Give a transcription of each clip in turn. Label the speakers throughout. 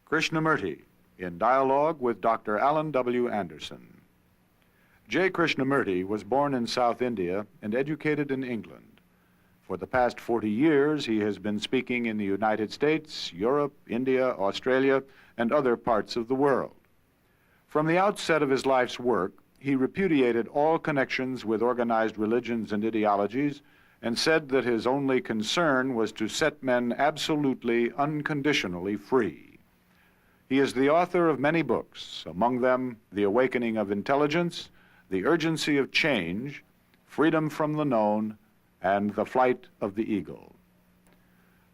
Speaker 1: Krishnamurti, in dialogue with Dr. Alan W. Anderson. J. Krishnamurti was born in South India and educated in England. For the past 40 years, he has been speaking in the United States, Europe, India, Australia, and other parts of the world. From the outset of his life's work, he repudiated all connections with organized religions and ideologies and said that his only concern was to set men absolutely, unconditionally free. He is the author of many books, among them The Awakening of Intelligence, The Urgency of Change, Freedom from the Known, and The Flight of the Eagle.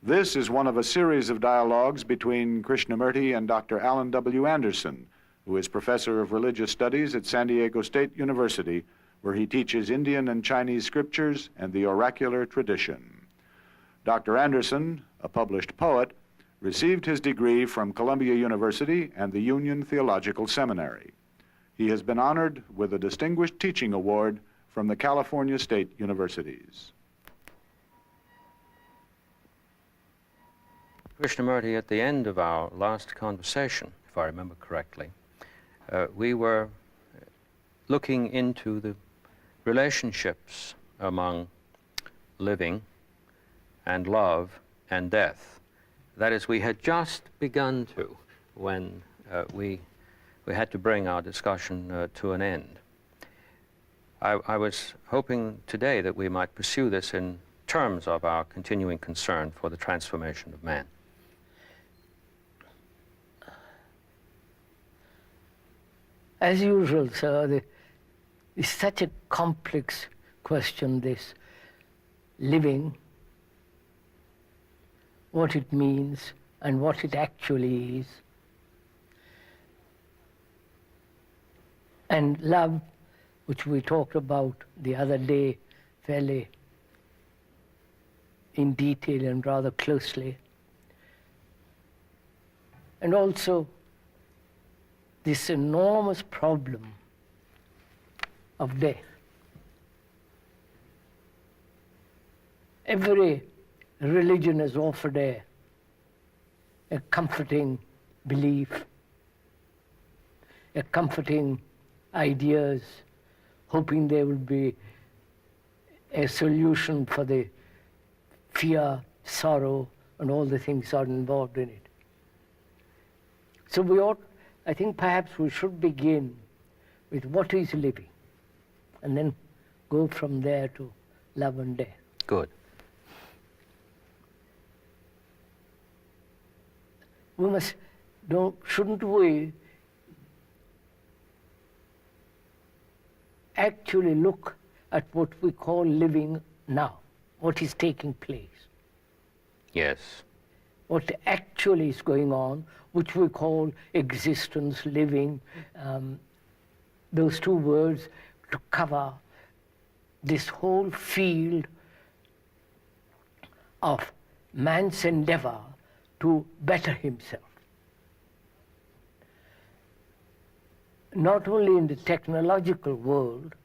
Speaker 1: This is one of a series of dialogues between Krishnamurti and Dr. Alan W. Anderson, who is professor of religious studies at San Diego State University, where he teaches Indian and Chinese scriptures and the oracular tradition. Dr. Anderson, a published poet, received his degree from Columbia University and the Union Theological Seminary. He has been honored with a Distinguished Teaching Award from the California State Universities.
Speaker 2: Krishnamurti, at the end of our last conversation, if I remember correctly, we were looking into the relationships among living and love and death. That is, we had just begun to when we had to bring our discussion to an end. I was hoping today that we might pursue this in terms of our continuing concern for the transformation of man.
Speaker 3: As usual, sir, it's such a complex question, this living, what it means and what it actually is. And love, which we talked about the other day fairly in detail and rather closely. And also this enormous problem of death. Every religion has offered a comforting belief, a comforting ideas, hoping there will be a solution for the fear, sorrow, and all the things that are involved in it. So we ought, I think perhaps we should begin with what is living, and then go from there to love and death.
Speaker 2: Good.
Speaker 3: We must, shouldn't we actually look at what we call living now, what is taking place?
Speaker 2: Yes.
Speaker 3: What actually is going on, which we call existence, living, those two words to cover this whole field of man's endeavor to better himself. Not only in the technological world,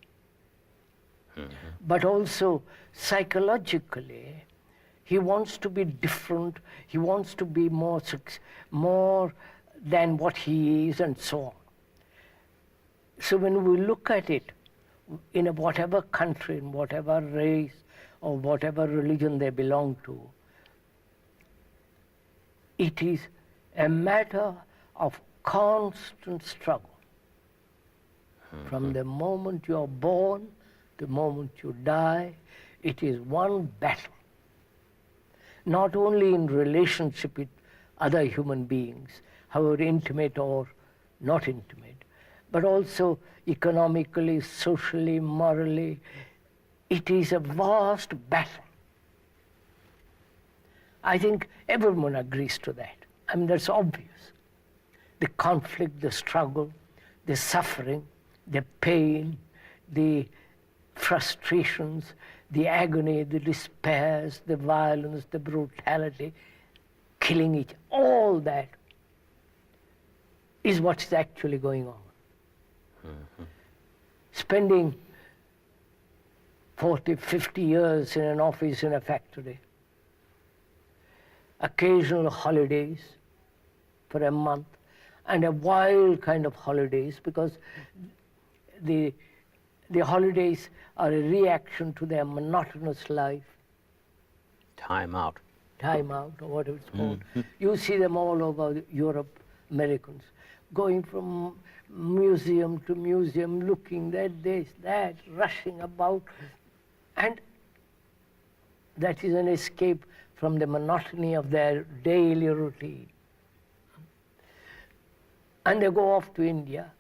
Speaker 3: but also psychologically. He wants to be different, he wants to be more than what he is, and so on. So when we look at it, in whatever country, in whatever race, or whatever religion they belong to, it is a matter of constant struggle. From the moment you are born, the moment you die, it is one battle. Not only in relationship with other human beings, however intimate or not intimate, but also economically, socially, morally. It is a vast battle. I think everyone agrees to that. I mean, that's obvious. The conflict, the struggle, the suffering, the pain, the frustrations, the agony, the despairs, the violence, the brutality, killing each, all that is what's actually going on. Spending 40, 50 years in an office in a factory, occasional holidays, for a month, and a wild kind of holidays, because the holidays are a reaction to their monotonous life.
Speaker 2: Time out.
Speaker 3: Time out, or whatever it's called. You see them all over Europe, Americans, going from museum to museum, looking at this, that, rushing about, and that is an escape from the monotony of their daily routine. And they go off to India,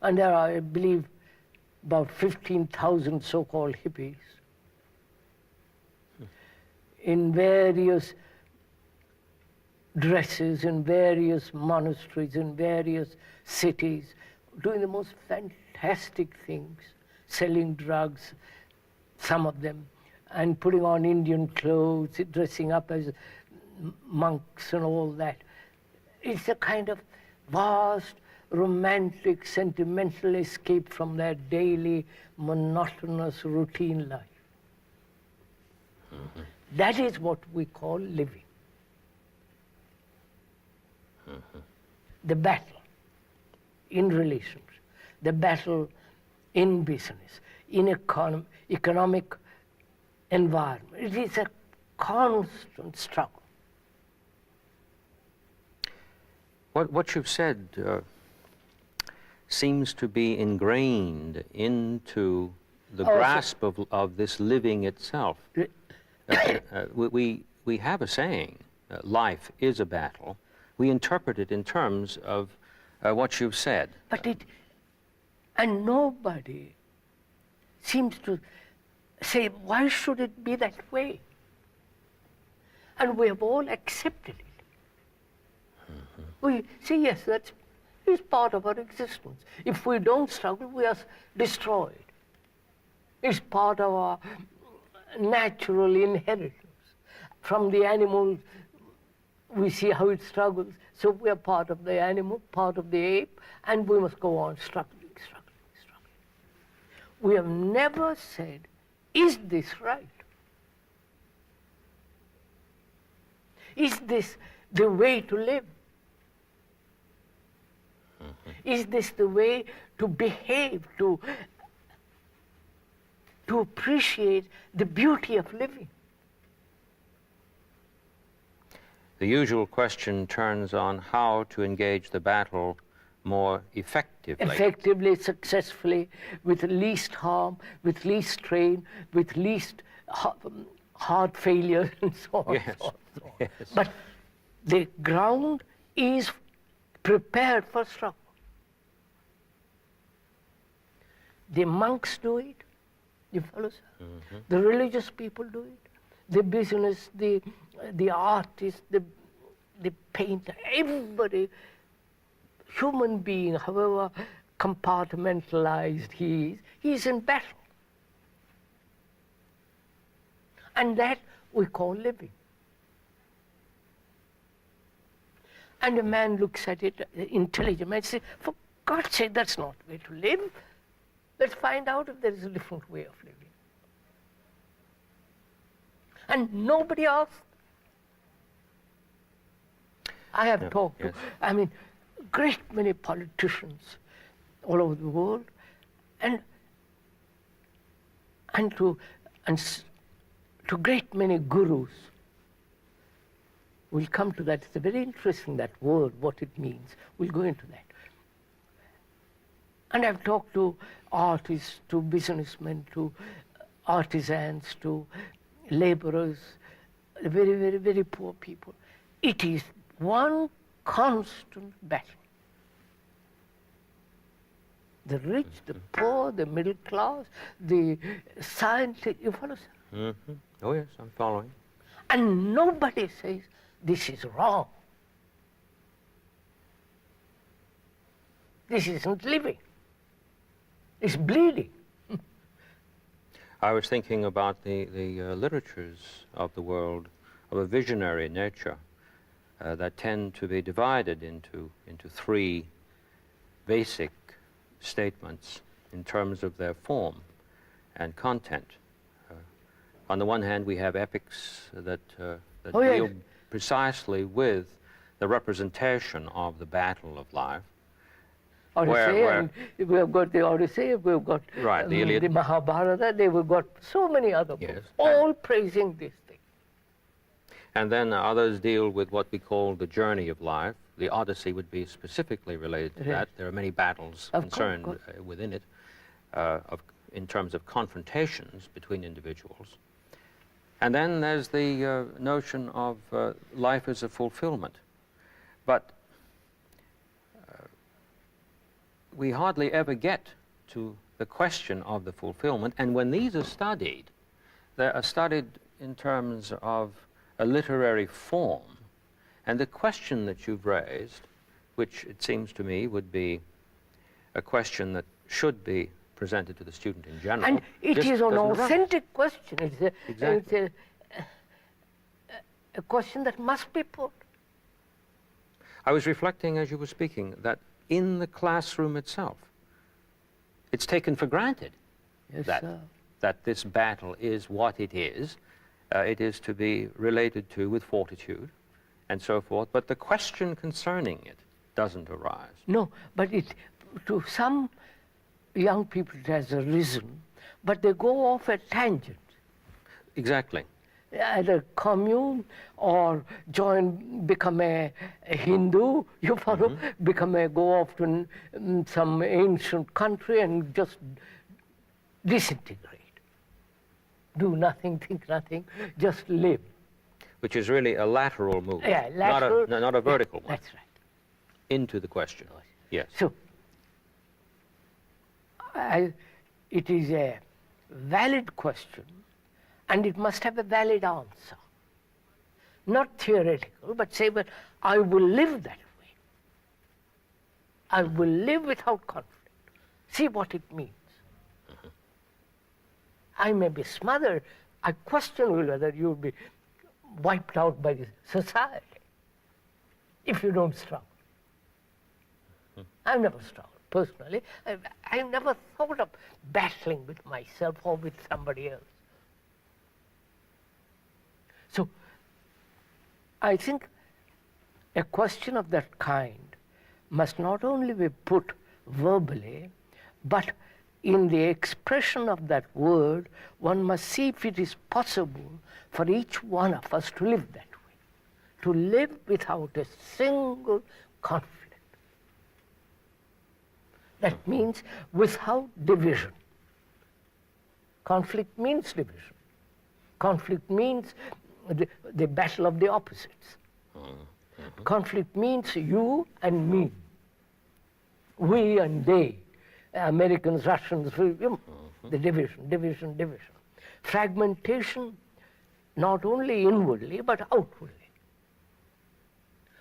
Speaker 3: and there are, I believe, about 15,000 so-called hippies in various dresses, in various monasteries, in various cities, doing the most fantastic things, selling drugs, some of them, and putting on Indian clothes, dressing up as monks and all that. It's a kind of vast, romantic, sentimental escape from their daily, monotonous, routine life. That is what we call living. The battle in relations, the battle in business, in economic environment. It is a constant struggle.
Speaker 2: What you've said seems to be ingrained into the grasp of this living itself. We have a saying, life is a battle. We interpret it in terms of what you've said.
Speaker 3: And nobody seems to say, why should it be that way? And we have all accepted it. We say, yes, that is part of our existence. If we don't struggle, we are destroyed. It's part of our natural inheritance. From the animal, we see how it struggles. So we are part of the animal, part of the ape, and we must go on struggling. We have never said, is this right? Is this the way to live? Is this the way to behave, to appreciate the beauty of living?
Speaker 2: The usual question turns on how to engage the battle more effectively.
Speaker 3: Effectively, successfully, with least harm, with least strain, with least heart failure, and so on.
Speaker 2: Yes.
Speaker 3: So on, so on.
Speaker 2: Yes.
Speaker 3: But the ground is prepared for struggle. The monks do it, you follow, sir? The religious people do it. The business, the artist, the painter, everybody, human being, however compartmentalized he is in battle. And that we call living. And a man looks at it, intelligent man, says, for God's sake, that's not the way to live. Let's find out if there is a different way of living. And nobody asked. I have talked to, a great many politicians all over the world, and to great many gurus. We'll come to that. It's very interesting, that word, what it means. We'll go into that. And I've talked to artists, to businessmen, to artisans, to laborers, very, very, very poor people. It is one constant battle. The rich, the poor, the middle class, the scientific, you follow, sir?
Speaker 2: Oh yes, I'm following.
Speaker 3: And nobody says, this is wrong. This isn't living. It's bleeding.
Speaker 2: I was thinking about the literatures of the world of a visionary nature that tend to be divided into three basic statements in terms of their form and content. On the one hand, we have epics that deal precisely with the representation of the battle of life.
Speaker 3: Odyssey, and we have got the Odyssey, we've got
Speaker 2: Right, the Iliad.
Speaker 3: the Mahabharata, we've got so many other books,
Speaker 2: Yes.
Speaker 3: all praising this thing.
Speaker 2: And then others deal with what we call the journey of life. The Odyssey would be specifically related to
Speaker 3: Yes.
Speaker 2: that. There are many battles
Speaker 3: Of course,
Speaker 2: concerned
Speaker 3: of
Speaker 2: within it, in terms of confrontations between individuals. And then there's the notion of life as a fulfillment. But we hardly ever get to the question of the fulfillment. And when these are studied, they are studied in terms of a literary form. And the question that you've raised, which it seems to me would be a question that should be presented to the student in general.
Speaker 3: And it
Speaker 2: just
Speaker 3: is an
Speaker 2: doesn't arise.
Speaker 3: authentic question.
Speaker 2: Exactly.
Speaker 3: It's a question that must be put.
Speaker 2: I was reflecting as you were speaking that in the classroom itself, it's taken for granted
Speaker 3: Yes,
Speaker 2: that,
Speaker 3: sir.
Speaker 2: that this battle is what it is. It is to be related to with fortitude and so forth. But the question concerning it doesn't arise.
Speaker 3: No, but to some young people it has arisen, but they go off at tangents.
Speaker 2: Exactly.
Speaker 3: Either commune or become a Hindu, you follow, go off to some ancient country and just disintegrate. Do nothing, think nothing, just live.
Speaker 2: Which is really a lateral movement,
Speaker 3: Yeah, lateral.
Speaker 2: not a vertical one,
Speaker 3: That's right.
Speaker 2: into the question. Yes.
Speaker 3: So, it is a valid question, and it must have a valid answer. Not theoretical, but say, but I will live that way. I will live without conflict. See what it means. I may be smothered. I question whether you will be wiped out by this society if you don't struggle. I've never struggled. Personally, I've never thought of battling with myself or with somebody else. So, I think a question of that kind must not only be put verbally, but in the expression of that word, one must see if it is possible for each one of us to live that way, to live without a single conflict. That means without division. Conflict means division. Conflict means the battle of the opposites. Conflict means you and me, we and they, Americans, Russians, the division. Fragmentation, not only inwardly, but outwardly.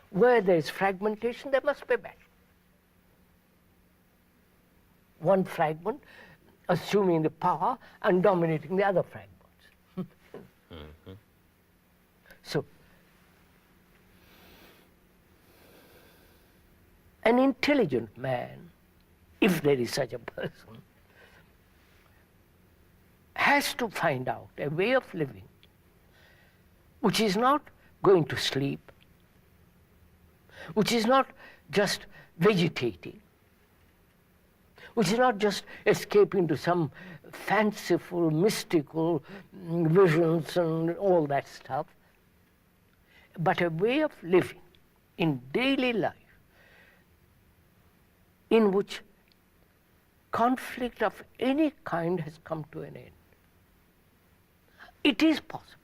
Speaker 3: Where there is fragmentation, there must be battle. One fragment assuming the power and dominating the other fragments. So, an intelligent man, if there is such a person, has to find out a way of living which is not going to sleep, which is not just vegetating, which is not just escaping to some fanciful, mystical visions and all that stuff, but a way of living in daily life in which conflict of any kind has come to an end. It is possible.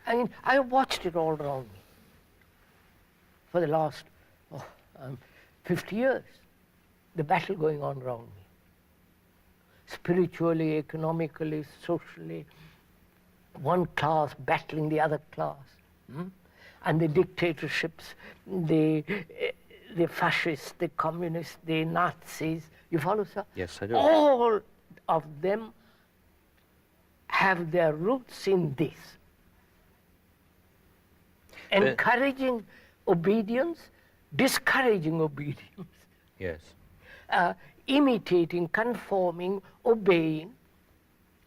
Speaker 3: I mean, I watched it all around me for the last 50 years, the battle going on around me. Spiritually, economically, socially, one class battling the other class. And the dictatorships, the fascists, the communists, the Nazis, you follow, sir?
Speaker 2: Yes, I do.
Speaker 3: All of them have their roots in this. Encouraging obedience, discouraging obedience.
Speaker 2: Yes.
Speaker 3: Imitating, conforming, obeying,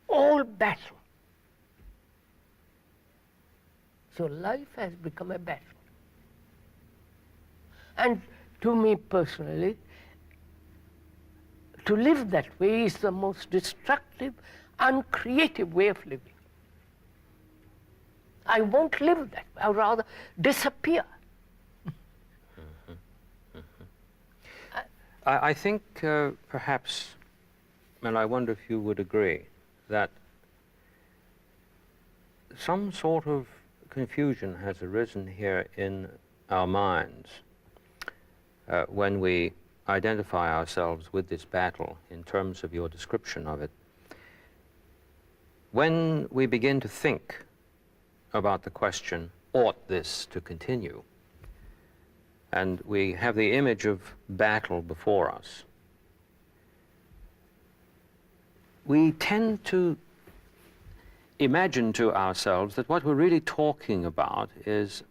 Speaker 3: all battle. So life has become a battle. And to me personally, to live that way is the most destructive, uncreative way of living. I won't live that way. I would rather disappear.
Speaker 2: I think perhaps, and I wonder if you would agree, that some sort of confusion has arisen here in our minds when we identify ourselves with this battle in terms of your description of it. When we begin to think about the question, ought this to continue? And we have the image of battle before us. We tend to imagine to ourselves that what we're really talking about is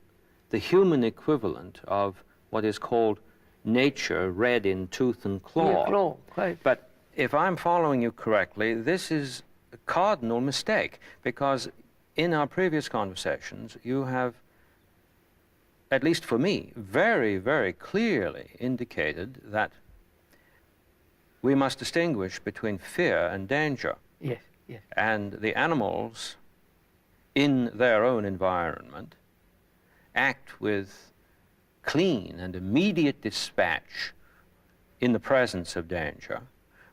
Speaker 2: the human equivalent of what is called nature red in tooth and claw.
Speaker 3: Yeah, claw, right.
Speaker 2: But if I'm following you correctly, this is a cardinal mistake, because in our previous conversations, you have, at least for me, very, very clearly indicated that we must distinguish between fear and danger.
Speaker 3: Yes, yes.
Speaker 2: And the animals, in their own environment, act with clean and immediate dispatch in the presence of danger,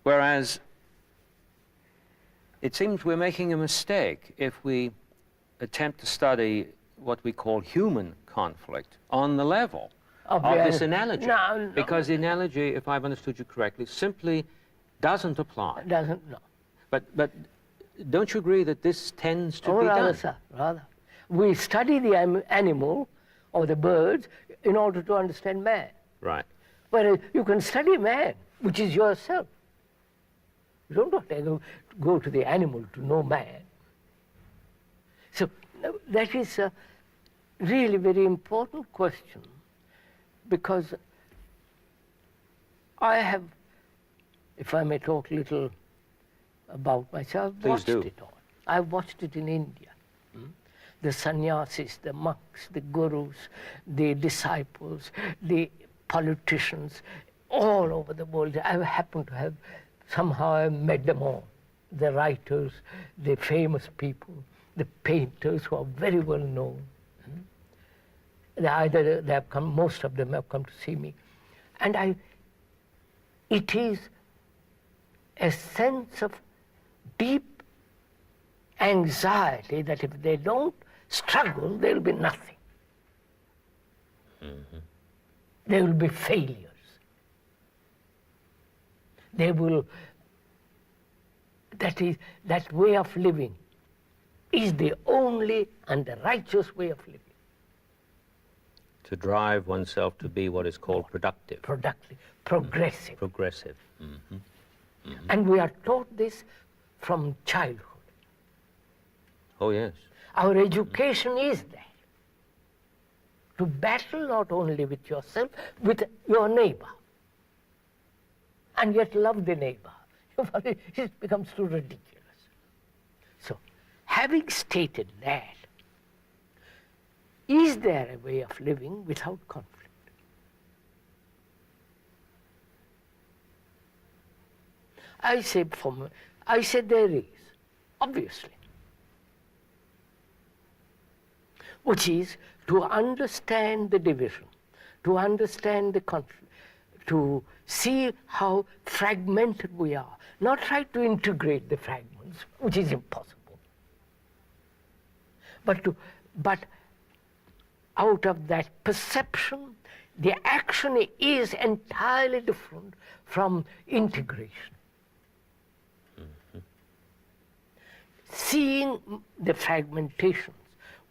Speaker 2: whereas it seems we're making a mistake if we attempt to study what we call human conflict on the level of this analogy.
Speaker 3: No.
Speaker 2: Because the analogy, if I've understood you correctly, simply doesn't apply.
Speaker 3: Doesn't, no.
Speaker 2: But don't you agree that this tends to be
Speaker 3: rather,
Speaker 2: done?
Speaker 3: sir, rather. We study the animal or the birds in order to understand man.
Speaker 2: Right.
Speaker 3: Whereas you can study man, which is yourself. You don't have to go to the animal to know man. So that is a really very important question, because I have, if I may talk a little about myself, watched it all. I've watched it in India. The sannyasis, the monks, the gurus, the disciples, the politicians, all over the world. I happen to have, somehow I met them all. The writers, the famous people, the painters who are very well known. Either they have come, most of them have come to see me. And it is a sense of deep anxiety that if they don't struggle, there will be nothing. They will be failures. They will, that way of living is the only and the righteous way of living.
Speaker 2: To drive oneself to be what is called productive.
Speaker 3: Productive, progressive.
Speaker 2: Progressive.
Speaker 3: And we are taught this from childhood.
Speaker 2: Oh, yes.
Speaker 3: Our education is that. To battle not only with yourself, with your neighbor. And yet love the neighbor. It becomes too ridiculous. So, having stated that, is there a way of living without conflict? I say there is, obviously. Which is to understand the division, to understand the conflict, to see how fragmented we are, not try to integrate the fragments, which is impossible, but out of that perception, the action is entirely different from integration. Seeing the fragmentations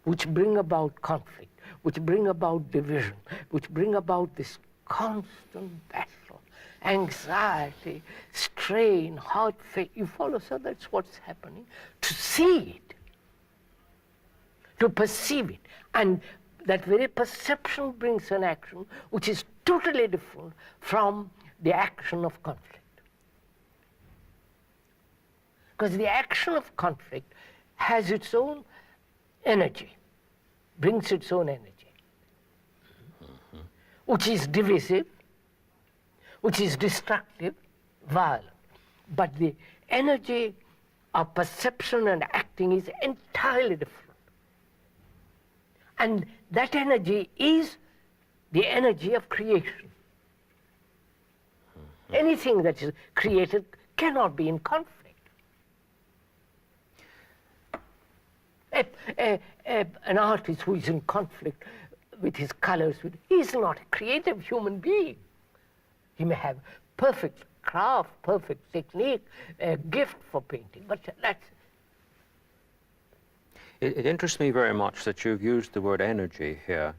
Speaker 3: which bring about conflict, which bring about division, which bring about this constant battle, anxiety, strain, heart failure. You follow, sir? That's what's happening. To see it, to perceive it, and that very perception brings an action which is totally different from the action of conflict. Because the action of conflict has its own energy, brings its own energy, which is divisive, which is destructive, violent. But the energy of perception and acting is entirely different. And that energy is the energy of creation. Anything that is created cannot be in conflict. An artist who is in conflict with his colors, he is not a creative human being. He may have perfect craft, perfect technique, a gift for painting, but that's...
Speaker 2: It interests me very much that you've used the word energy here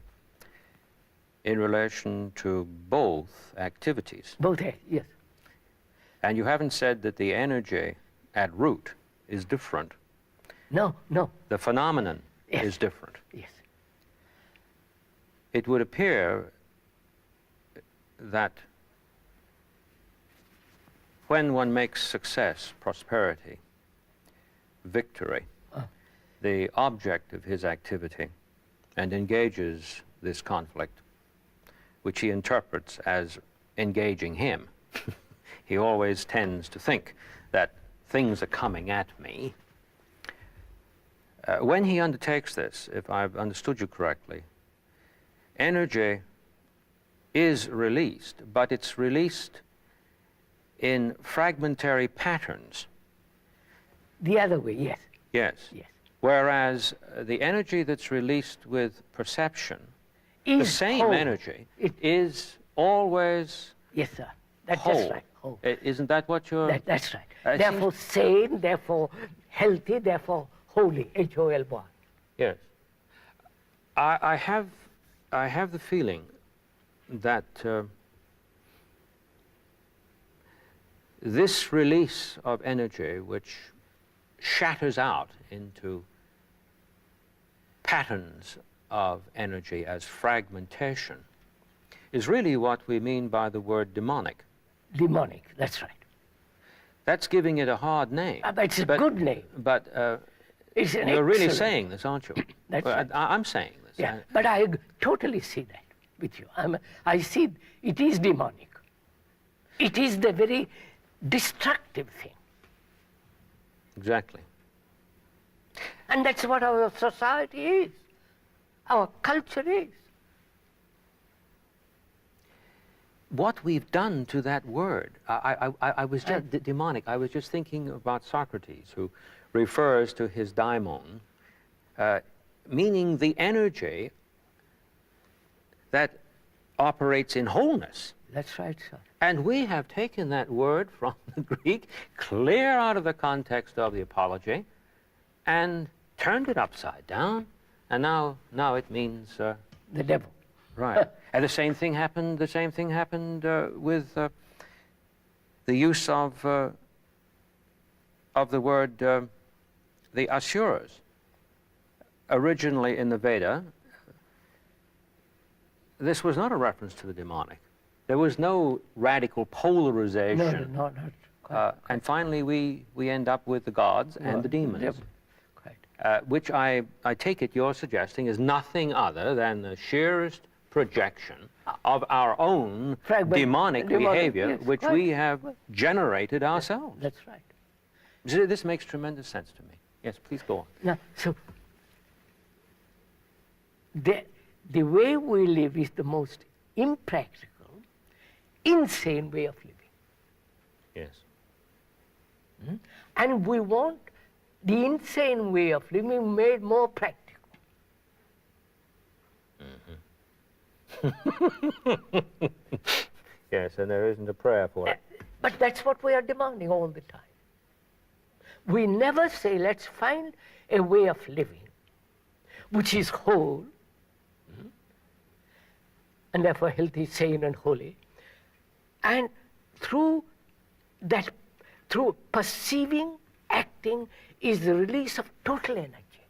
Speaker 2: in relation to both activities.
Speaker 3: Both, yes.
Speaker 2: And you haven't said that the energy at root is different.
Speaker 3: No, no.
Speaker 2: The phenomenon
Speaker 3: Yes.
Speaker 2: is different.
Speaker 3: Yes.
Speaker 2: It would appear that when one makes success, prosperity, victory, the object of his activity, and engages this conflict, which he interprets as engaging him, he always tends to think that things are coming at me. When he undertakes this, if I've understood you correctly, energy is released, but it's released in fragmentary patterns.
Speaker 3: The other way, yes.
Speaker 2: Yes.
Speaker 3: Yes.
Speaker 2: Whereas the energy that's released with perception, the
Speaker 3: Is
Speaker 2: same
Speaker 3: whole.
Speaker 2: energy,
Speaker 3: It-
Speaker 2: is always
Speaker 3: Yes, sir. That's
Speaker 2: whole.
Speaker 3: just right. Whole.
Speaker 2: Isn't that what you're...
Speaker 3: That's right.
Speaker 2: it
Speaker 3: Therefore sane, therefore healthy, therefore holy, H-O-L-Y.
Speaker 2: Yes. I have the feeling that this release of energy, which shatters out into patterns of energy as fragmentation, is really what we mean by the word demonic.
Speaker 3: Demonic, that's right.
Speaker 2: That's giving it a hard name.
Speaker 3: But it's a good name.
Speaker 2: But
Speaker 3: It's an
Speaker 2: you're really
Speaker 3: excellent-
Speaker 2: saying this, aren't you?
Speaker 3: That's
Speaker 2: Well,
Speaker 3: right.
Speaker 2: I'm saying this.
Speaker 3: Yeah, but I totally see that with you. I see it is demonic. It is the very destructive thing.
Speaker 2: Exactly.
Speaker 3: And that's what our society is, our culture is.
Speaker 2: What we've done to that word, I was just demonic. I was just thinking about Socrates, who refers to his daimon, meaning the energy that operates in wholeness.
Speaker 3: That's right, sir.
Speaker 2: And we have taken that word from the Greek, clear out of the context of the Apology, and turned it upside down, and now it means
Speaker 3: The devil.
Speaker 2: right. And the same thing happened. The same thing happened with the use of the word the asuras. Originally in the Veda, this was not a reference to the demonic. There was no radical polarization.
Speaker 3: No, not quite.
Speaker 2: And finally, we end up with the gods and the demons.
Speaker 3: devil. Quite.
Speaker 2: Which I take it you're suggesting is nothing other than the sheerest projection of our own demonic behavior,
Speaker 3: yes,
Speaker 2: which
Speaker 3: quite,
Speaker 2: we have generated ourselves.
Speaker 3: That's right.
Speaker 2: This makes tremendous sense to me. Yes, please go on.
Speaker 3: Now, so the way we live is the most impractical, insane way of living.
Speaker 2: Yes.
Speaker 3: And we want the insane way of living made more practical.
Speaker 2: Yes, and there isn't a prayer for it.
Speaker 3: But that's what we are demanding all the time. We never say, let's find a way of living which is whole, and therefore healthy, sane, and holy. And through that, through perceiving, acting, is the release of total energy,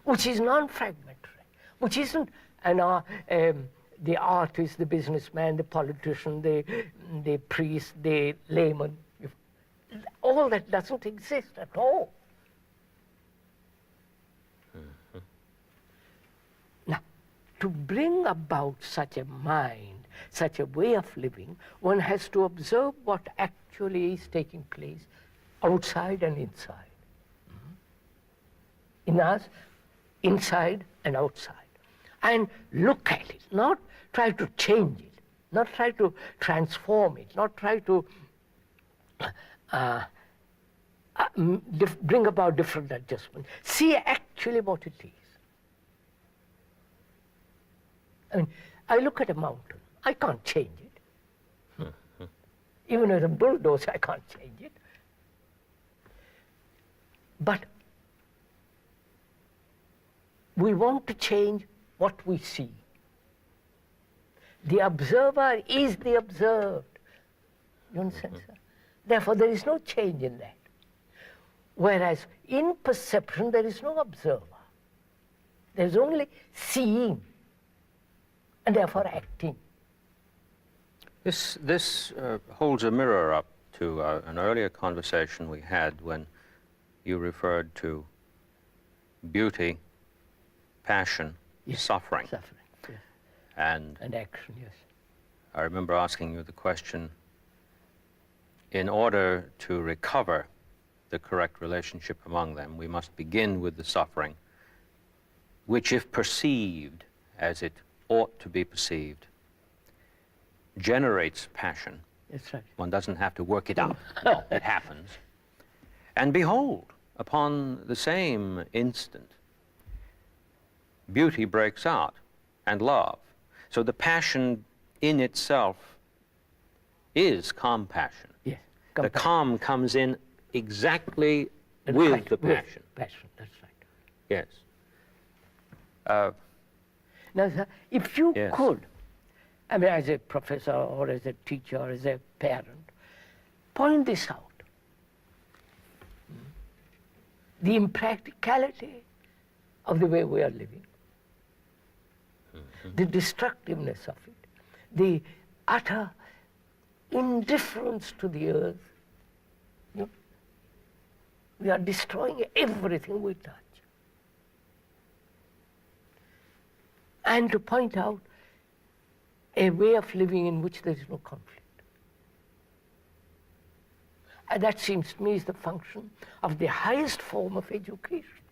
Speaker 3: which is non-fragmentary, which isn't the artist, the businessman, the politician, the priest, the layman. All that doesn't exist at all. to bring about such a mind, such a way of living, one has to observe what actually is taking place outside and inside. In us, inside and outside. And look at it, not try to change it, not try to transform it, not try to bring about different adjustments. See actually what it is. I mean, I look at a mountain, I can't change it. Even with a bulldozer, I can't change it. But we want to change what we see. The observer is the observed. You understand, sir? Therefore, there is no change in that. Whereas in perception, there is no observer. There is only seeing, and therefore acting.
Speaker 2: This holds a mirror up to an earlier conversation we had when you referred to beauty, passion,
Speaker 3: Yes,
Speaker 2: suffering.
Speaker 3: Suffering, yes.
Speaker 2: And
Speaker 3: action, yes.
Speaker 2: I remember asking you the question, in order to recover the correct relationship among them, we must begin with the suffering, which, if perceived as it ought to be perceived, generates passion.
Speaker 3: That's right.
Speaker 2: One doesn't have to work it up. No, it happens. And behold, upon the same instant, beauty breaks out and love. So the passion in itself is compassion.
Speaker 3: Yes.
Speaker 2: The calm comes in exactly
Speaker 3: And
Speaker 2: with
Speaker 3: right,
Speaker 2: the passion.
Speaker 3: Passion, that's right.
Speaker 2: Yes.
Speaker 3: Now, sir, if you
Speaker 2: Yes.
Speaker 3: could, I mean, as a professor or as a teacher or as a parent, point this out. The impracticality of the way we are living, the destructiveness of it, the utter indifference to the earth. You know, we are destroying everything we touch. And to point out a way of living in which there is no conflict. And that seems to me is the function of the highest form of education.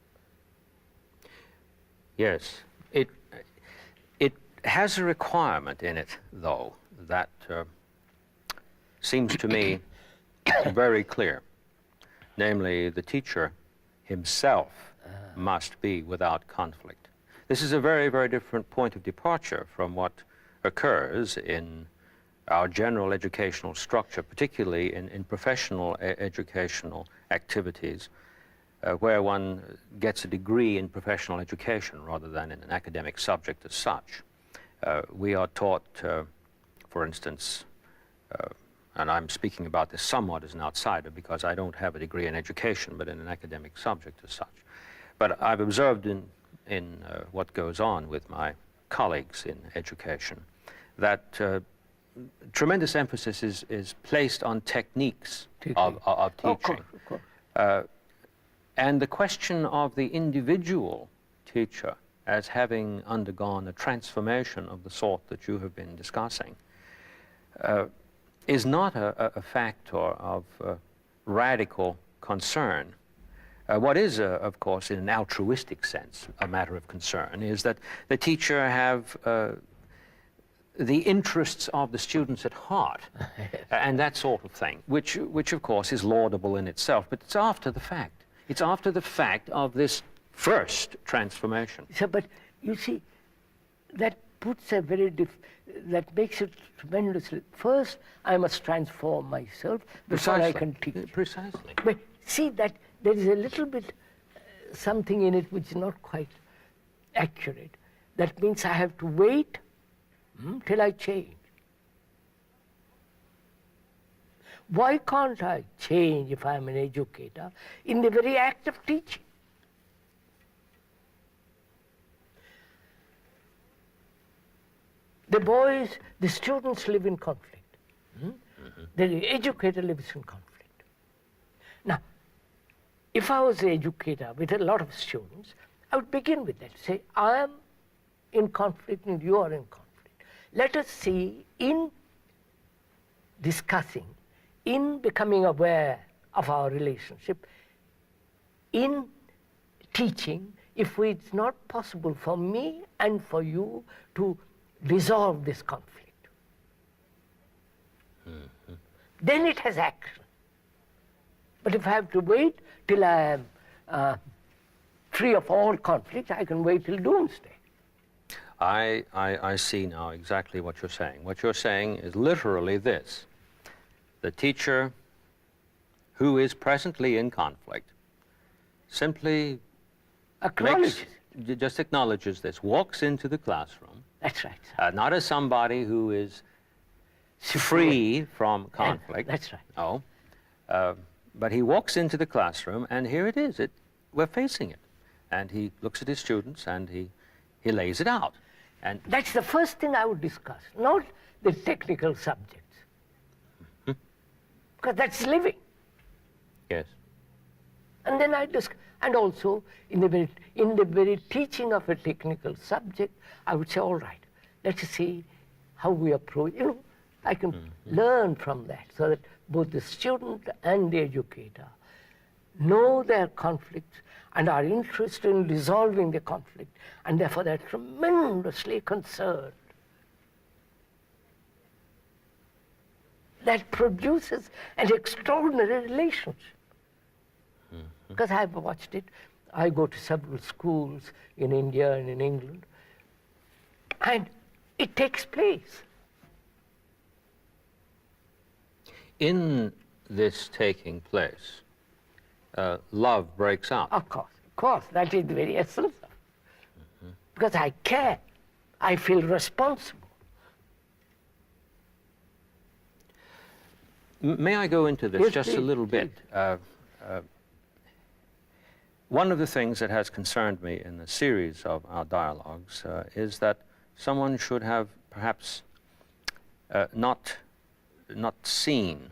Speaker 2: Yes. It has a requirement in it, though, that seems to me very clear. Namely, the teacher himself must be without conflict. This is a very, very different point of departure from what occurs in our general educational structure, particularly in professional educational activities, where one gets a degree in professional education rather than in an academic subject as such. We are taught, for instance, and I'm speaking about this somewhat as an outsider because I don't have a degree in education, but in an academic subject as such. But I've observed in what goes on with my colleagues in education that tremendous emphasis is placed on techniques of teaching.
Speaker 3: Of course.
Speaker 2: And the question of the individual teacher as having undergone a transformation of the sort that you have been discussing is not a factor of radical concern. What is, of course, in an altruistic sense, a matter of concern is that the teacher have the interests of the students at heart and that sort of thing, which of course is laudable in itself, but it's after the fact. It's after the fact of this first transformation.
Speaker 3: So, but you see, that puts a that makes it tremendously. First, I must transform myself before I can teach.
Speaker 2: Precisely.
Speaker 3: But see that there is a little bit something in it which is not quite accurate. That means I have to wait till I change. Why can't I change if I'm an educator in the very act of teaching? The students live in conflict. The educator lives in conflict. Now, if I was an educator with a lot of students, I would begin with that. Say, I am in conflict and you are in conflict. Let us see, in discussing, in becoming aware of our relationship, in teaching, if it's not possible for me and for you to resolve this conflict. Then it has action. But if I have to wait till I am free of all conflict, I can wait till doomsday.
Speaker 2: I see now exactly what you're saying. What you're saying is literally this. The teacher who is presently in conflict simply just acknowledges this, walks into the classroom.
Speaker 3: That's right.
Speaker 2: Not as somebody who is free from conflict.
Speaker 3: That's right.
Speaker 2: No. But he walks into the classroom, and here it is. We're facing it. And he looks at his students, and he lays it out. And
Speaker 3: that's the first thing I would discuss, not the technical subjects. Because that's living.
Speaker 2: Yes.
Speaker 3: And then and also in the very teaching of a technical subject, I would say, all right, let's see how we approach. I can learn from that, so that both the student and the educator know their conflicts and are interested in resolving the conflict, and therefore they're tremendously concerned. That produces an extraordinary relationship. Because I've watched it. I go to several schools in India and in England, and it takes place.
Speaker 2: In this taking place, love breaks out.
Speaker 3: Of course, that is the very essence of it. Because I care, I feel responsible.
Speaker 2: May I go into this
Speaker 3: Yes,
Speaker 2: just
Speaker 3: please,
Speaker 2: a little bit? One of the things that has concerned me in the series of our dialogues is that someone should have perhaps not seen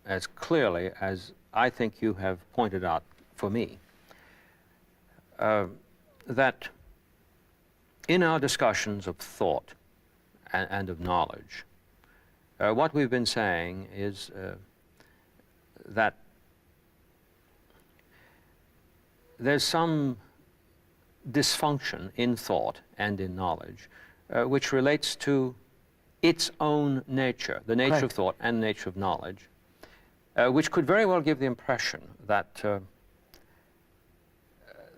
Speaker 2: as clearly as I think you have pointed out for me, that in our discussions of thought and of knowledge, what we've been saying is that there's some dysfunction in thought and in knowledge which relates to its own nature, the nature of thought and nature of knowledge, which could very well give the impression that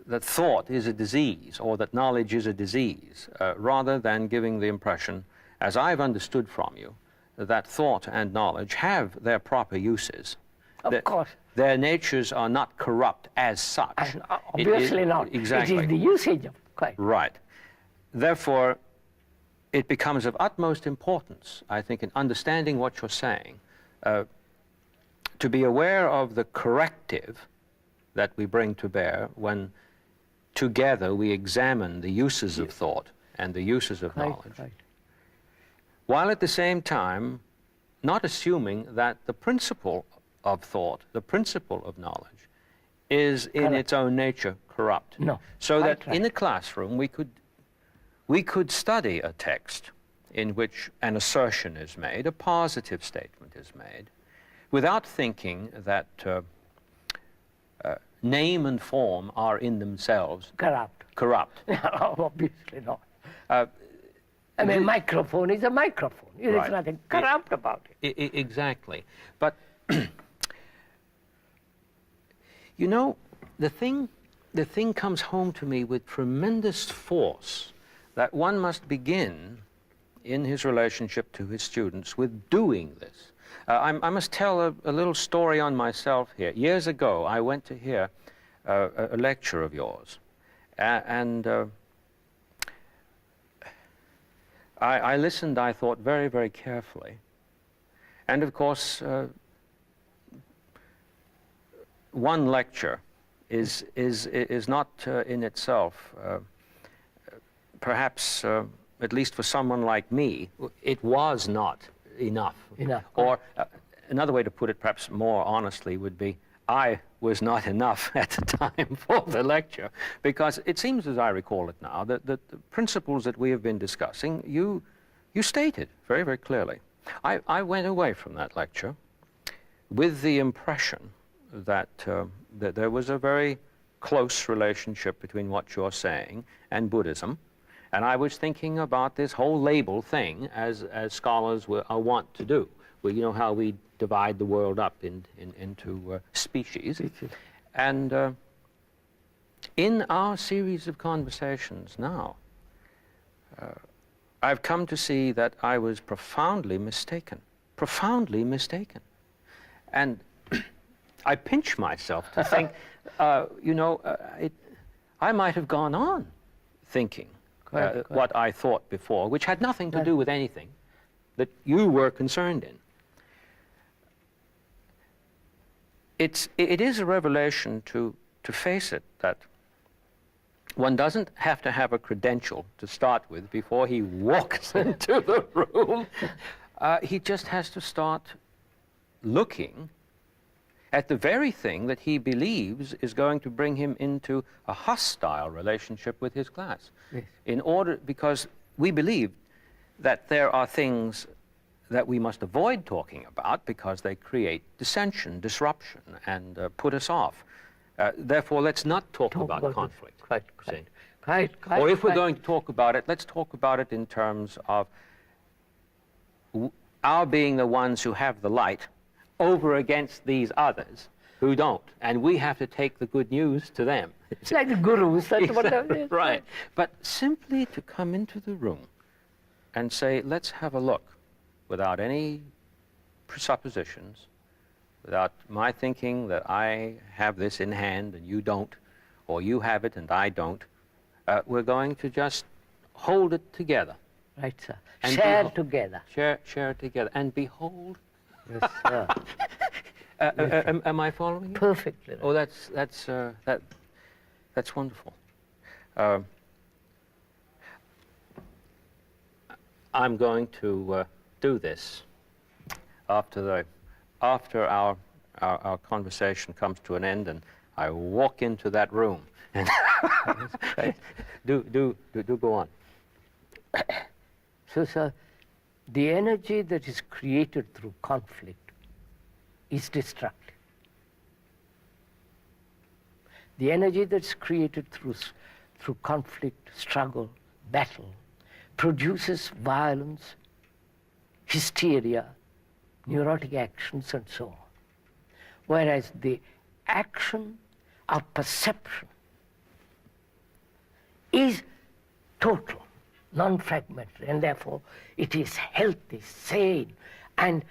Speaker 2: that thought is a disease or that knowledge is a disease, rather than giving the impression, as I've understood from you, that thought and knowledge have their proper uses.
Speaker 3: Of course.
Speaker 2: Their natures are not corrupt as such.
Speaker 3: Obviously not.
Speaker 2: Exactly.
Speaker 3: It is the usage of quite.
Speaker 2: Right. Therefore, it becomes of utmost importance, I think, in understanding what you're saying, to be aware of the corrective that we bring to bear when together we examine the uses of thought and the uses of knowledge, while at the same time not assuming that the principle of thought, the principle of knowledge, is in its own nature corrupt.
Speaker 3: No.
Speaker 2: So that in a classroom we could study a text in which an assertion is made, a positive statement is made, without thinking that name and form are in themselves corrupt.
Speaker 3: Obviously not. I mean, a microphone is a microphone. There's nothing corrupt about it.
Speaker 2: Exactly. But, you know, the thing comes home to me with tremendous force that one must begin in his relationship to his students with doing this. I must tell a little story on myself here. Years ago, I went to hear a lecture of yours, and I listened, I thought, very, very carefully. And of course, one lecture is not in itself, perhaps, at least for someone like me, it was not enough. Or another way to put it, perhaps more honestly, would be, I was not enough at the time for the lecture, because it seems, as I recall it now, that the principles that we have been discussing, you stated very, very clearly. I went away from that lecture with the impression that, that there was a very close relationship between what you're saying and Buddhism, and I was thinking about this whole label thing as scholars are wont to do. Well, you know how we divide the world up into species. And in our series of conversations now, I've come to see that I was profoundly mistaken. And I pinch myself to think, you know, I might have gone on thinking what I thought before, which had nothing to do with anything that you were concerned in. It is a revelation to face it, that one doesn't have to have a credential to start with before he walks into the room. He just has to start looking at the very thing that he believes is going to bring him into a hostile relationship with his class. Yes. Because we believe that there are things that we must avoid talking about because they create dissension, disruption, and put us off. Therefore, let's not talk about conflict. Right. Or if we're going to talk about it, let's talk about it in terms of our being the ones who have the light over against these others who don't. And we have to take the good news to them.
Speaker 3: It's like the gurus, that's what it is.
Speaker 2: Right. But simply to come into the room and say, let's have a look, without any presuppositions, without my thinking that I have this in hand and you don't, or you have it and I don't. We're going to just hold it together.
Speaker 3: Right, sir.
Speaker 2: And
Speaker 3: share together.
Speaker 2: Share it together. And behold.
Speaker 3: Yes, sir.
Speaker 2: Am I following you?
Speaker 3: Perfectly. Right.
Speaker 2: Oh, that's wonderful. I'm going to do this after our conversation comes to an end, and I walk into that room. And do go on.
Speaker 3: So, sir, the energy that is created through conflict is destructive. The energy that's created through conflict, struggle, battle, produces violence, hysteria, neurotic actions, and so on. Whereas the action of perception is total, non-fragmentary, and therefore it is healthy, sane, and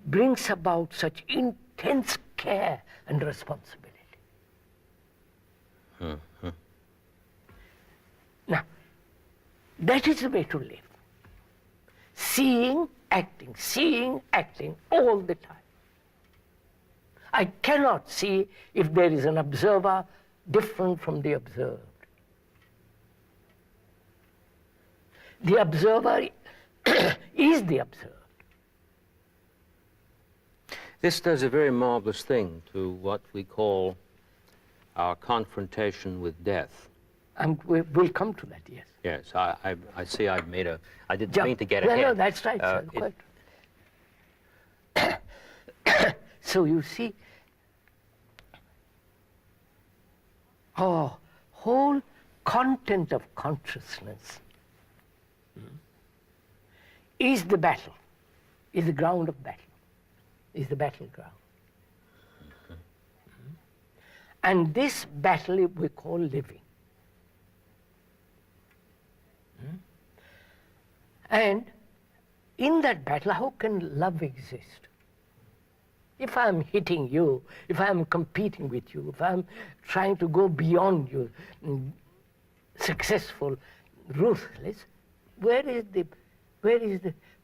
Speaker 3: brings about such intense care and responsibility.
Speaker 2: Mm-hmm.
Speaker 3: Now, that is the way to live. Seeing, acting all the time. I cannot see if there is an observer different from the observed. The observer is the observed.
Speaker 2: This does a very marvelous thing to what we call our confrontation with death.
Speaker 3: And we'll come to that, yes.
Speaker 2: Yes, I see I've made I didn't mean to get ahead.
Speaker 3: No, that's right, sir. Quite. So you see, our whole content of consciousness is the battle, is the ground of battle, is the battleground. And this battle we call living. And in that battle, how can love exist? If I'm hitting you, if I'm competing with you, if I'm trying to go beyond you, successful, ruthless, where is the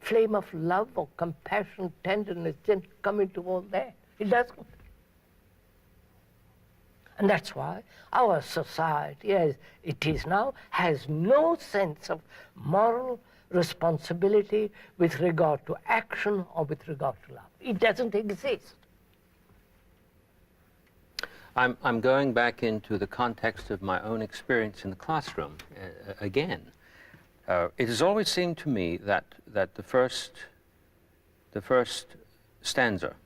Speaker 3: flame of love or compassion, tenderness, come into all that? It doesn't. And that's why our society, as it is now, has no sense of moral responsibility with regard to action or with regard to love. It doesn't exist.
Speaker 2: I'm going back into the context of my own experience in the classroom again. It has always seemed to me that the first stanza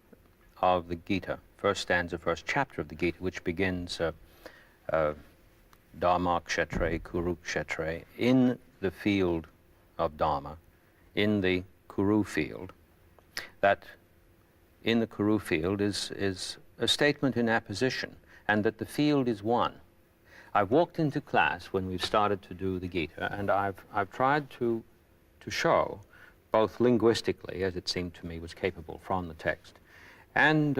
Speaker 2: of the Gita, first chapter of the Gita, which begins Dharma kshetre kuru kshetre, in the field of Dharma, in the Kuru field, that in the Kuru field is a statement in apposition, and that the field is one. I've walked into class when we've started to do the Gita, and I've tried to show, both linguistically, as it seemed to me was capable from the text, and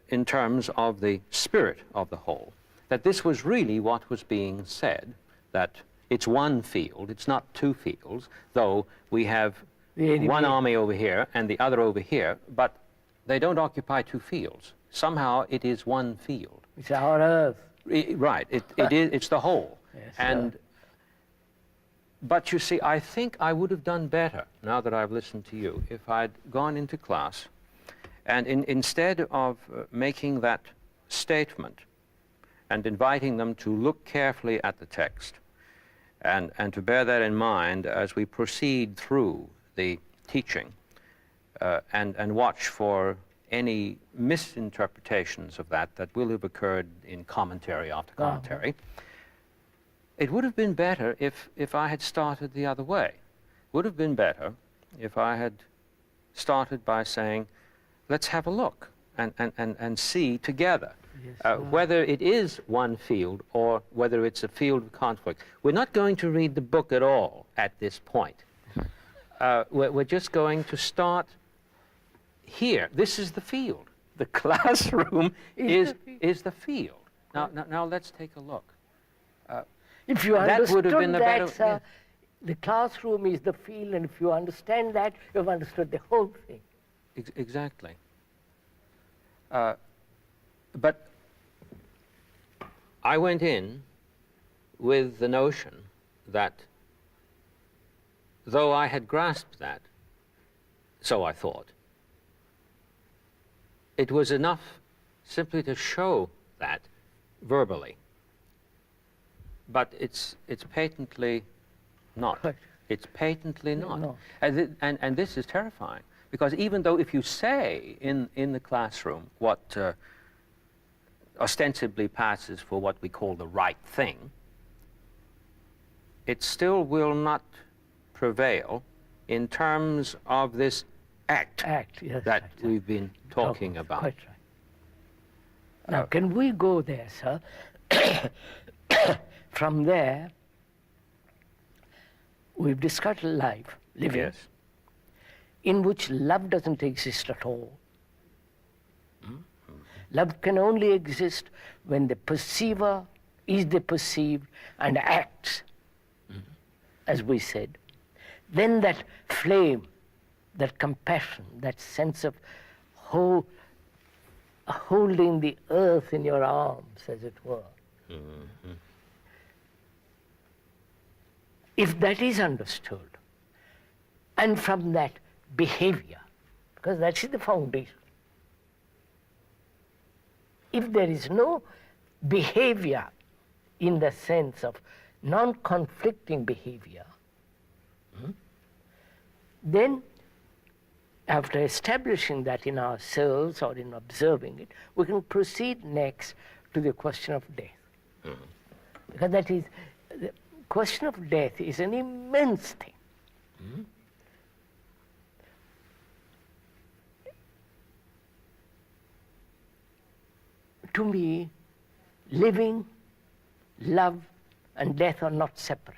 Speaker 2: in terms of the spirit of the whole, that this was really what was being said, that it's one field, it's not two fields, though we have one army over here and the other over here, but they don't occupy two fields. Somehow it is one field.
Speaker 3: It's our earth.
Speaker 2: Right, it's the whole.
Speaker 3: Yes,
Speaker 2: and but you see, I think I would have done better, now that I've listened to you, if I'd gone into class and instead of making that statement and inviting them to look carefully at the text and to bear that in mind as we proceed through the teaching and watch for any misinterpretations of that will have occurred in commentary after commentary. It would have been better if I had started the other way. Would have been better if I had started by saying, let's have a look and see together whether it is one field or whether it's a field of conflict. We're not going to read the book at all at this point. We're just going to start here. This is the field. The classroom is the field. Now let's take a look.
Speaker 3: If you
Speaker 2: that would have
Speaker 3: understood
Speaker 2: been the
Speaker 3: that,
Speaker 2: better.
Speaker 3: sir, the classroom is the field, and if you understand that, you've understood the whole thing.
Speaker 2: Exactly. But I went in with the notion that though I had grasped that, so I thought, it was enough simply to show that verbally. But it's patently not.
Speaker 3: Right.
Speaker 2: It's patently not.
Speaker 3: No.
Speaker 2: And this is terrifying, because even though if you say in the classroom what ostensibly passes for what we call the right thing, it still will not prevail in terms of this act
Speaker 3: Yes,
Speaker 2: that we've been talking about.
Speaker 3: Quite right. Now, can we go there, sir? From there, we've discussed life, living,
Speaker 2: Yes.
Speaker 3: in which love doesn't exist at all. Love can only exist when the perceiver is the perceived and acts, as we said. Then that flame, that compassion, that sense of holding the earth in your arms, as it were. If that is understood, and from that behavior, because that is the foundation. If there is no behavior in the sense of non-conflicting behavior, then after establishing that in ourselves or in observing it, we can proceed next to the question of death. Because that is, the question of death is an immense thing. To me, living, love, and death are not separate.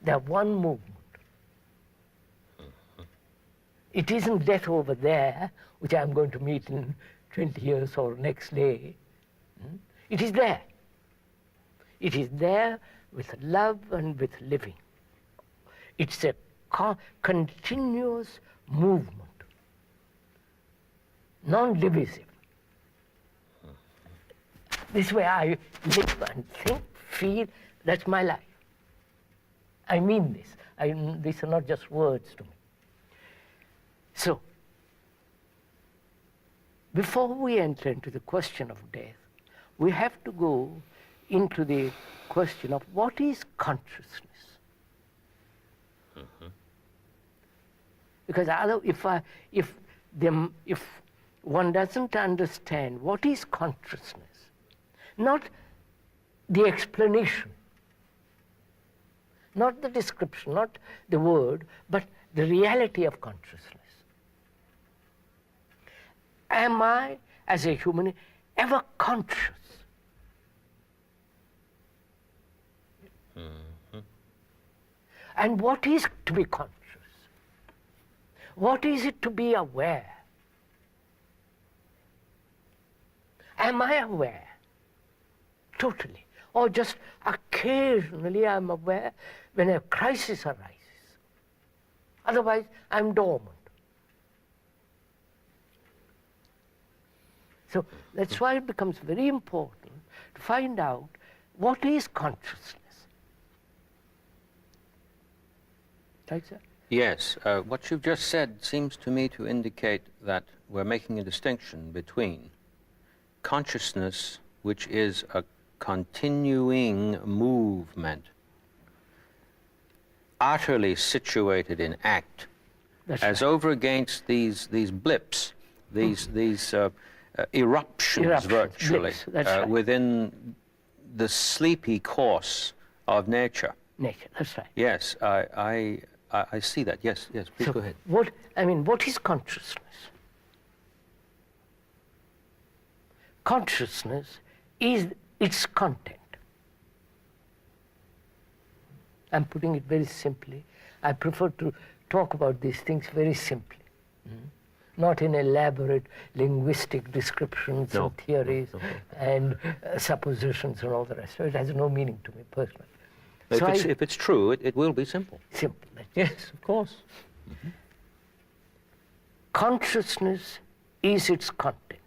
Speaker 3: They are one movement. It isn't death over there, which I'm going to meet in 20 years or next day. It is there. It is there with love and with living. It's a continuous movement, non-divisive. This way I live and think, feel, that's my life. I mean this. These are not just words to me. So, before we enter into the question of death, we have to go into the question of what is consciousness. Because if one doesn't understand what is consciousness, not the explanation, not the description, not the word, but the reality of consciousness. Am I, as a human, ever conscious? And what is to be conscious? What is it to be aware? Am I aware? Totally. Or just occasionally I'm aware when a crisis arises. Otherwise, I'm dormant. So that's why it becomes very important to find out what is consciousness. Right, sir?
Speaker 2: Yes, what you've just said seems to me to indicate that we're making a distinction between consciousness, which is a continuing movement, utterly situated in act,
Speaker 3: That's
Speaker 2: as
Speaker 3: right.
Speaker 2: over against these blips, these eruptions virtually,
Speaker 3: blips, that's right.
Speaker 2: within the sleepy course of nature.
Speaker 3: Nature, that's right.
Speaker 2: Yes, I see that. Yes, please
Speaker 3: So
Speaker 2: go ahead.
Speaker 3: what is consciousness? Consciousness is its content. I'm putting it very simply. I prefer to talk about these things very simply. Not in elaborate linguistic descriptions and theories and suppositions and all the rest. So it has no meaning to me personally.
Speaker 2: If it's true, it will be simple.
Speaker 3: Simple.
Speaker 2: Yes, of course.
Speaker 3: Consciousness is its content.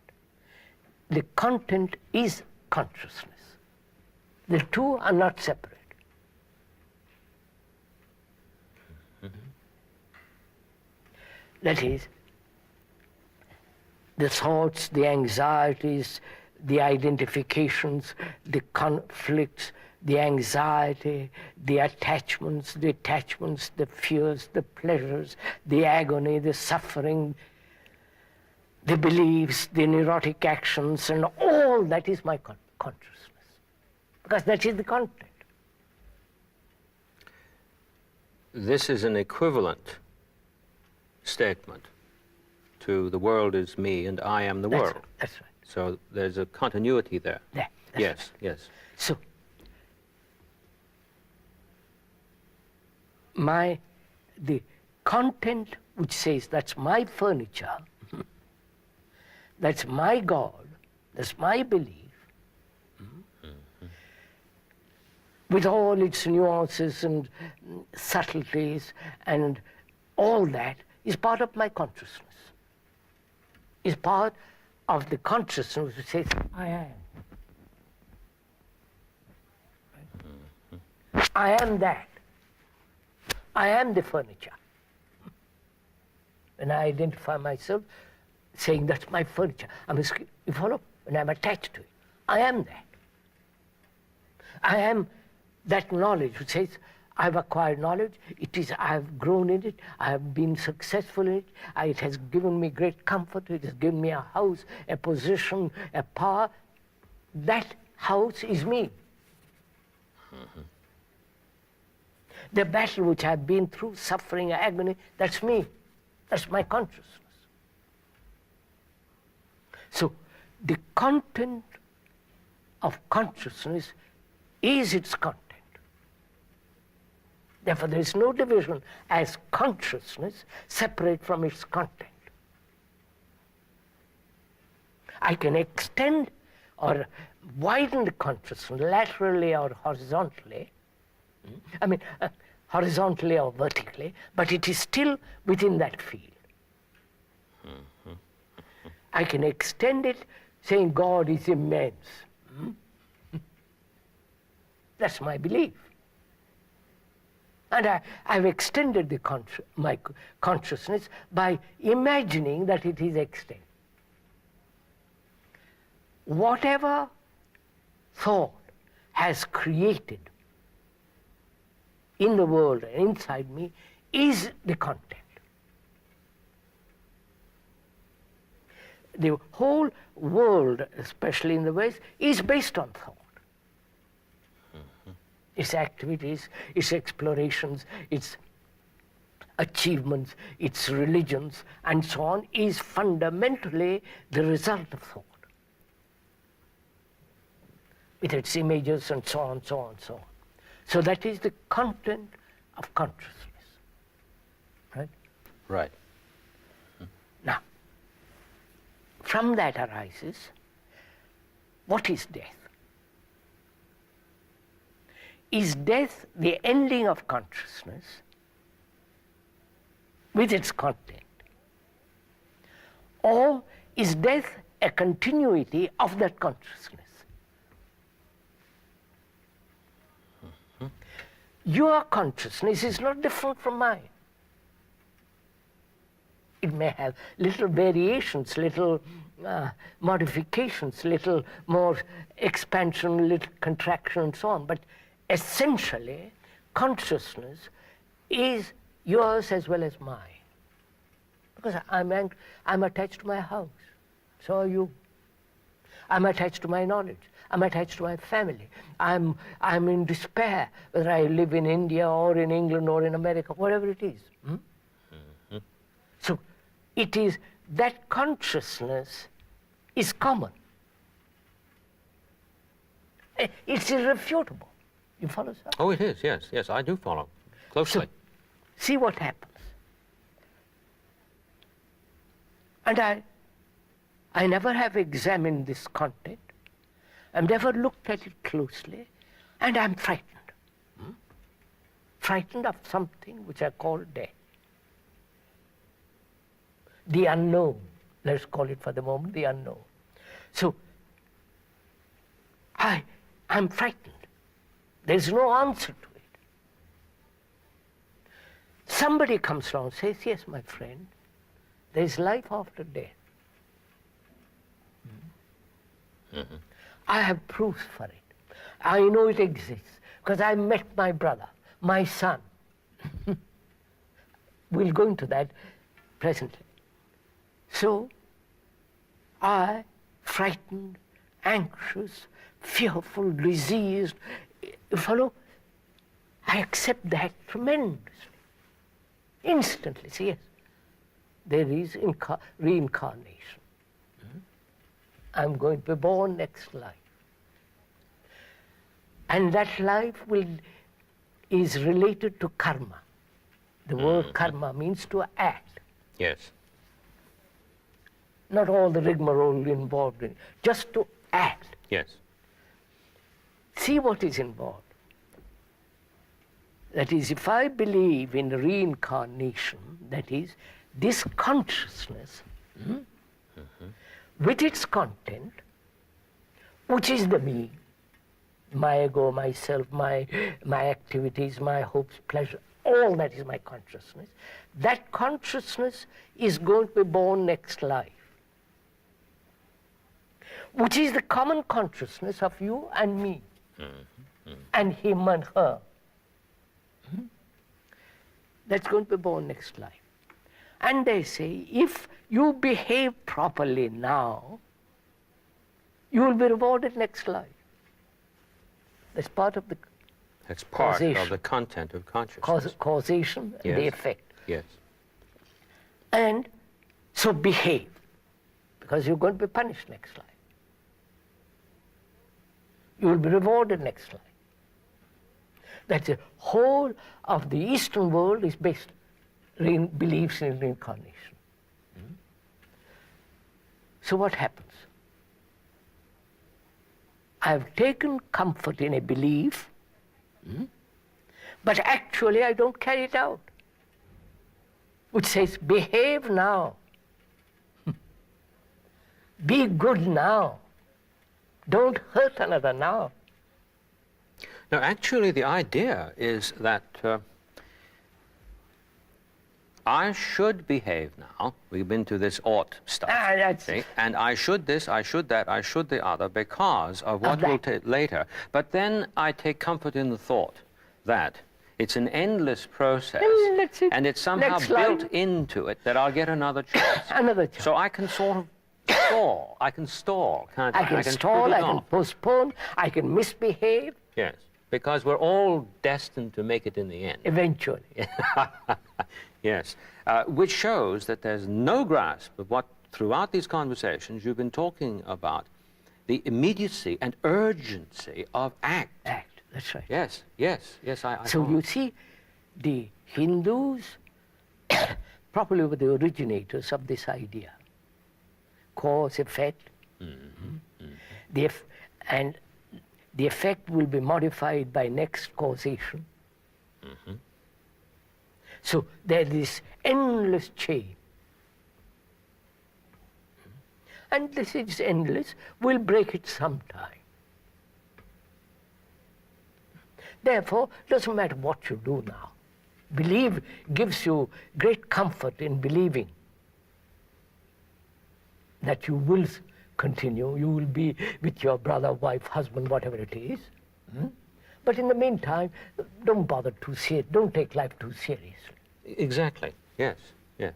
Speaker 3: The content is consciousness. The two are not separate. That is, the thoughts, the anxieties, the identifications, the conflicts, the anxiety, the attachments, the detachments, the fears, the pleasures, the agony, the suffering, the beliefs, the neurotic actions, and all that is my consciousness. Because that is the content.
Speaker 2: This is an equivalent statement to the world is me and I am the world.
Speaker 3: That's right.
Speaker 2: So there's a continuity there.
Speaker 3: That's
Speaker 2: Yes,
Speaker 3: right.
Speaker 2: yes.
Speaker 3: So, the content which says that's my furniture, that's my God, that's my belief, with all its nuances and subtleties and all that, is part of my consciousness, is part of the consciousness which says, I am. I am that. I am the furniture. When I identify myself, saying that's my furniture, you follow? When I'm attached to it, I am that. I am that knowledge which says, I've acquired knowledge, I've grown in it, I have been successful in it, it has given me great comfort, it has given me a house, a position, a power. That house is me. The battle which I've been through, suffering, agony, that's me. That's my consciousness. So the content of consciousness is its content. Therefore, there is no division as consciousness separate from its content. I can extend or widen the consciousness laterally or horizontally, horizontally or vertically, but it is still within that field. I can extend it saying God is immense. That's my belief. And I've extended my consciousness by imagining that it is extended. whatever thought has created in the world and inside me is the content. The whole world, especially in the West, is based on thought. Its activities, its explorations, its achievements, its religions, and so on, is fundamentally the result of thought, with its images and so on, so on, so on. So that is the content of consciousness, right?
Speaker 2: Right.
Speaker 3: Now, from that arises, what is death? Is death the ending of consciousness with its content? Or is death a continuity of that consciousness? Your consciousness is not different from mine. It may have little variations, little modifications, little more expansion, little contraction, and so on, but essentially, consciousness is yours as well as mine. Because I'm attached to my house, so are you. I'm attached to my knowledge. I'm attached to my family. I'm in despair, whether I live in India or in England or in America, whatever it is. So it is that consciousness is common. It's irrefutable. You follow, sir?
Speaker 2: Oh, it is, yes, yes, I do follow closely.
Speaker 3: So, see what happens. And I never have examined this content. I've never looked at it closely, and I'm frightened. Frightened of something which I call death. The unknown, let's call it for the moment, the unknown. So, I'm frightened. There's no answer to it. Somebody comes along and says, yes, my friend, there's life after death. I have proofs for it. I know it exists because I met my brother, my son. We'll go into that presently. So, I, frightened, anxious, fearful, diseased, you follow? I accept that tremendously. Instantly, see, yes, there is reincarnation. I'm going to be born next life. And that life is related to karma. The word karma means to act.
Speaker 2: Yes.
Speaker 3: Not all the rigmarole involved in it, just to act.
Speaker 2: Yes.
Speaker 3: See what is involved. That is, if I believe in reincarnation, that is, this consciousness with its content, which is the me, my ego, myself, my activities, my hopes, pleasure, all that is my consciousness. That consciousness is going to be born next life, which is the common consciousness of you and me, and him and her. That's going to be born next life. And they say, if you behave properly now, you will be rewarded next life. That's part of the
Speaker 2: That's part
Speaker 3: causation.
Speaker 2: of the content of consciousness.
Speaker 3: Causation and the effect.
Speaker 2: Yes.
Speaker 3: And so behave, because you're going to be punished next life. You will be rewarded next life. That's the whole of the Eastern world is based, believes in reincarnation. So what happens? I've taken comfort in a belief, but actually I don't carry it out, which says, behave now. Be good now. Don't hurt another now.
Speaker 2: Now, actually, the idea is that I should behave now. We've been to this ought stuff.
Speaker 3: That's
Speaker 2: see? And I should this, I should that, I should the other because of what will take later. But then I take comfort in the thought that it's an endless process, and it's somehow built into it that I'll get another chance.
Speaker 3: Another chance.
Speaker 2: So I can sort of stall. I can stall, can't I?
Speaker 3: I can stall, I can postpone, I can misbehave.
Speaker 2: Yes, because we're all destined to make it in the end.
Speaker 3: Eventually.
Speaker 2: Yes, which shows that there's no grasp of what, throughout these conversations, you've been talking about the immediacy and urgency of act.
Speaker 3: Act, that's right.
Speaker 2: Yes, yes, yes, I
Speaker 3: So you see, the Hindus probably were the originators of this idea. Cause, effect. And the effect will be modified by next causation. So there is this endless chain. And this is endless. We'll break it sometime. Therefore, it doesn't matter what you do now. Believe gives you great comfort in believing that you will continue, you will be with your brother, wife, husband, whatever it is. But in the meantime, don't bother too seriously, don't take life too seriously.
Speaker 2: Exactly, yes, yes.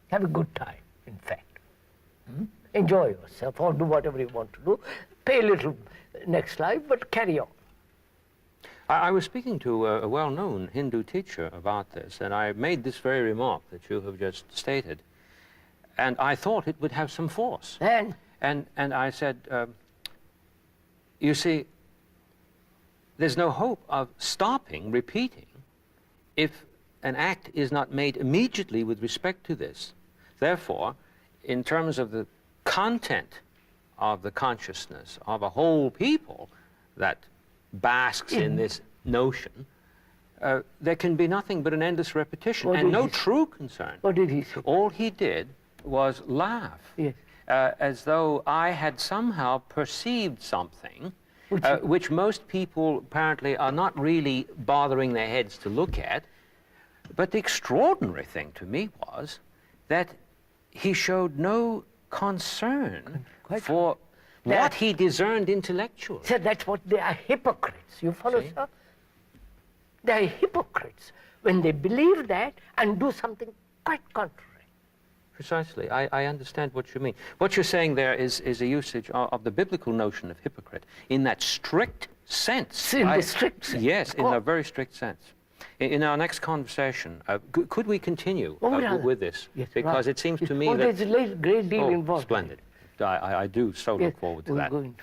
Speaker 3: Have a good time, in fact. Enjoy yourself, or do whatever you want to do. Pay a little next life, but carry on.
Speaker 2: I was speaking to a well-known Hindu teacher about this, and I made this very remark that you have just stated. And I thought it would have some force.
Speaker 3: And
Speaker 2: I said, you see, there's no hope of stopping repeating if an act is not made immediately with respect to this. Therefore, in terms of the content of the consciousness of a whole people that basks in this notion, there can be nothing but an endless repetition and no true concern.
Speaker 3: What did he say?
Speaker 2: All he did was laugh,
Speaker 3: Yes.
Speaker 2: as though I had somehow perceived something which most people apparently are not really bothering their heads to look at. But the extraordinary thing to me was that he showed no concern for what he discerned intellectually.
Speaker 3: So that's what they are, hypocrites. You follow, sir? They are hypocrites when they believe that and do something quite contrary.
Speaker 2: Precisely. I understand what you mean. What you're saying there is a usage of the biblical notion of hypocrite in that strict sense.
Speaker 3: In the strict sense.
Speaker 2: Yes, in a very strict sense. In our next conversation, could we continue with this?
Speaker 3: Yes,
Speaker 2: because it seems to me that...
Speaker 3: there's a great deal involved.
Speaker 2: Splendid. I do so look forward to that.
Speaker 3: Going to.